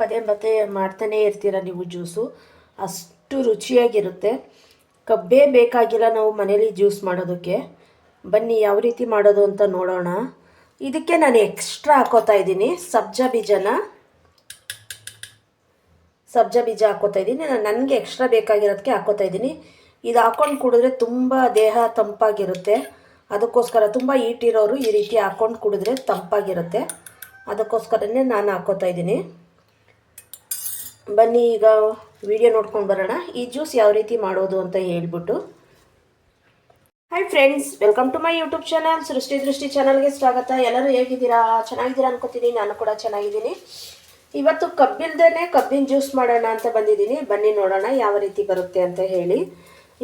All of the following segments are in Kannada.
ಪದೇ ಪದೇ ಮಾಡ್ತಾನೇ ಇರ್ತೀರ ನೀವು ಜ್ಯೂಸು, ಅಷ್ಟು ರುಚಿಯಾಗಿರುತ್ತೆ. ಕಬ್ಬೇ ಬೇಕಾಗಿಲ್ಲ ನಾವು ಮನೇಲಿ ಜ್ಯೂಸ್ ಮಾಡೋದಕ್ಕೆ. ಬನ್ನಿ ಯಾವ ರೀತಿ ಮಾಡೋದು ಅಂತ ನೋಡೋಣ. ಇದಕ್ಕೆ ನಾನು ಎಕ್ಸ್ಟ್ರಾ ಹಾಕೋತಾ ಇದ್ದೀನಿ ಸಬ್ಜಾ ಬೀಜ ಹಾಕೋತಾ ಇದ್ದೀನಿ. ನನಗೆ ಎಕ್ಸ್ಟ್ರಾ ಬೇಕಾಗಿರೋದಕ್ಕೆ ಹಾಕೋತಾ ಇದ್ದೀನಿ. ಇದು ಹಾಕ್ಕೊಂಡು ಕುಡಿದ್ರೆ ತುಂಬ ದೇಹ ತಂಪಾಗಿರುತ್ತೆ. ಅದಕ್ಕೋಸ್ಕರ ತುಂಬ ಈಟಿರೋರು ಈ ರೀತಿ ಹಾಕ್ಕೊಂಡು ಕುಡಿದ್ರೆ ತಂಪಾಗಿರುತ್ತೆ. ಅದಕ್ಕೋಸ್ಕರನೇ ನಾನು ಹಾಕೋತಾ ಇದ್ದೀನಿ. ಬನ್ನಿ ಈಗ ವಿಡಿಯೋ ನೋಡ್ಕೊಂಡು ಬರೋಣ, ಈ ಜ್ಯೂಸ್ ಯಾವ ರೀತಿ ಮಾಡೋದು ಅಂತ ಹೇಳ್ಬಿಟ್ಟು. Hi friends, welcome to my YouTube channel Drishti ಚಾನಲ್ಗೆ ಸ್ವಾಗತ. ಎಲ್ಲರೂ ಹೇಗಿದ್ದೀರಾ? ಚೆನ್ನಾಗಿದ್ದೀರಾ ಅನ್ಕೋತೀನಿ. ನಾನು ಕೂಡ ಚೆನ್ನಾಗಿದ್ದೀನಿ. ಇವತ್ತು ಕಬ್ಬಿಲ್ದೇ ಕಬ್ಬಿನ ಜ್ಯೂಸ್ ಮಾಡೋಣ ಅಂತ ಬಂದಿದ್ದೀನಿ. ಬನ್ನಿ ನೋಡೋಣ ಯಾವ ರೀತಿ ಬರುತ್ತೆ ಅಂತ ಹೇಳಿ.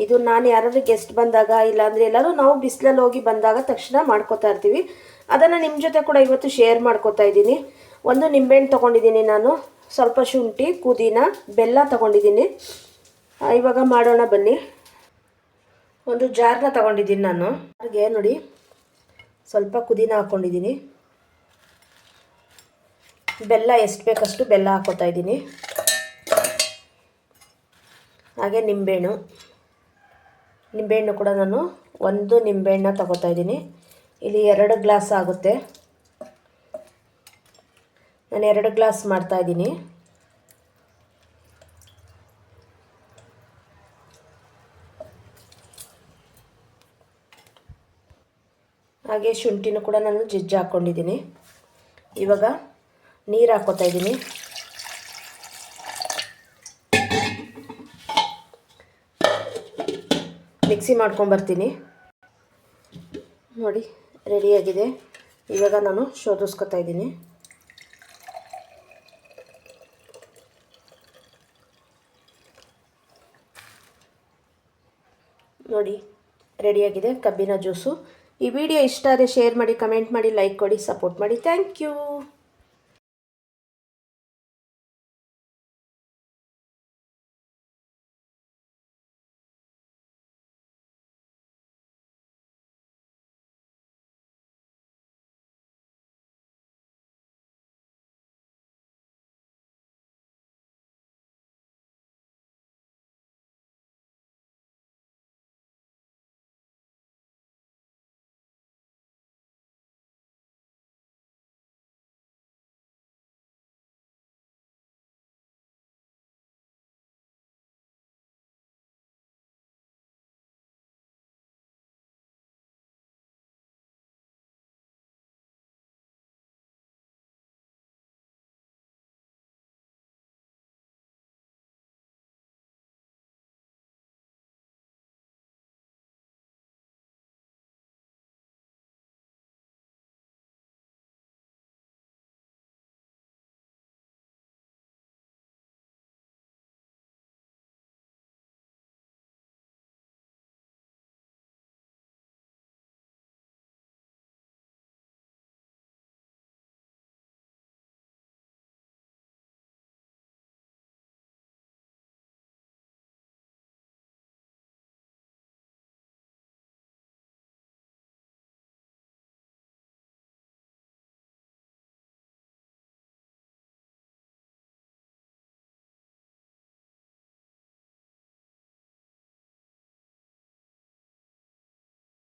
ಇದು ನಾನು ಯಾರಾದ್ರೂ ಗೆಸ್ಟ್ ಬಂದಾಗ, ಇಲ್ಲಾಂದರೆ ಎಲ್ಲರೂ ನಾವು ಬಿಸಿಲಲ್ಲಿ ಹೋಗಿ ಬಂದಾಗ ತಕ್ಷಣ ಮಾಡ್ಕೋತಾ ಇರ್ತೀವಿ. ಅದನ್ನು ನಿಮ್ಮ ಜೊತೆ ಕೂಡ ಇವತ್ತು ಶೇರ್ ಮಾಡ್ಕೋತಾ ಇದ್ದೀನಿ. ಒಂದು ನಿಂಬೆಹಣ್ಣು ತೊಗೊಂಡಿದ್ದೀನಿ ನಾನು, ಸ್ವಲ್ಪ ಶುಂಠಿ, ಪುದೀನ, ಬೆಲ್ಲ ತೊಗೊಂಡಿದ್ದೀನಿ. ಇವಾಗ ಮಾಡೋಣ ಬನ್ನಿ. ಒಂದು ಜಾರ್ನ ತೊಗೊಂಡಿದ್ದೀನಿ ನಾನು. ಹಾಗೆ ನೋಡಿ, ಸ್ವಲ್ಪ ಪುದೀನ ಹಾಕ್ಕೊಂಡಿದ್ದೀನಿ. ಬೆಲ್ಲ ಎಷ್ಟು ಬೇಕಷ್ಟು ಬೆಲ್ಲ ಹಾಕ್ಕೋತಾ ಇದ್ದೀನಿ. ಹಾಗೆ ನಿಂಬೆಹಣ್ಣು ಕೂಡ ನಾನು ಒಂದು ನಿಂಬೆಹಣ್ಣ ತಗೋತಾ ಇದ್ದೀನಿ. ಇಲ್ಲಿ 2 ಗ್ಲಾಸ್ ಆಗುತ್ತೆ. ನಾನು 2 ಗ್ಲಾಸ್ ಮಾಡ್ತಾಯಿದ್ದೀನಿ. ಹಾಗೆ ಶುಂಠಿನೂ ಕೂಡ ನಾನು ಜಜ್ಜಿ ಹಾಕ್ಕೊಂಡಿದ್ದೀನಿ. ಇವಾಗ ನೀರು ಹಾಕ್ಕೋತಾ ಇದ್ದೀನಿ. ಮಿಕ್ಸಿ ಮಾಡ್ಕೊಂಬರ್ತೀನಿ. ನೋಡಿ ರೆಡಿಯಾಗಿದೆ. ಇವಾಗ ನಾನು ಶೋಧಿಸ್ಕೊತಾ ಇದ್ದೀನಿ. ನೋಡಿ ರೆಡಿಯಾಗಿದೆ ಕಬ್ಬಿನ ಜ್ಯೂಸು. ಈ ವಿಡಿಯೋ ಇಷ್ಟ ಆದರೆ ಶೇರ್ ಮಾಡಿ, ಕಮೆಂಟ್ ಮಾಡಿ, ಲೈಕ್ ಕೊಡಿ, ಸಪೋರ್ಟ್ ಮಾಡಿ. Thank you.